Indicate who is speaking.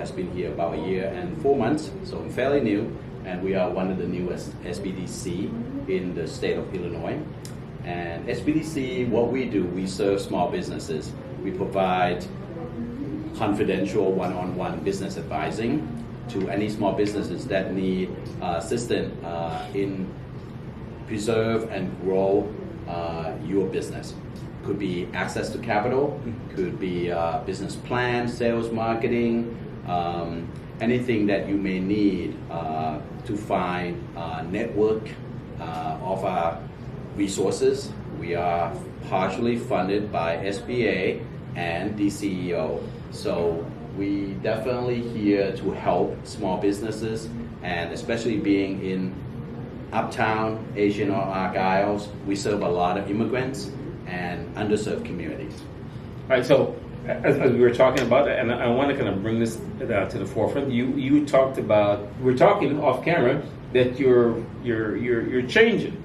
Speaker 1: has been here about a year and 4 months, so I'm fairly new, and we are one of the newest SBDC in the state of Illinois. And SBDC, what we do, we serve small businesses. We provide confidential one-on-one business advising to any small businesses that need assistance in preserve and grow your business. Could be access to capital, could be business plan, sales, marketing, anything that you may need to find a network of our resources. We are partially funded by SBA and DCEO, so we definitely here to help small businesses, and especially being in Uptown, Asian or Argyles, we serve a lot of immigrants and underserved communities.
Speaker 2: All right, so as we were talking about, and I want to kind of bring this to the forefront. You talked about, we're talking off camera that you're changing.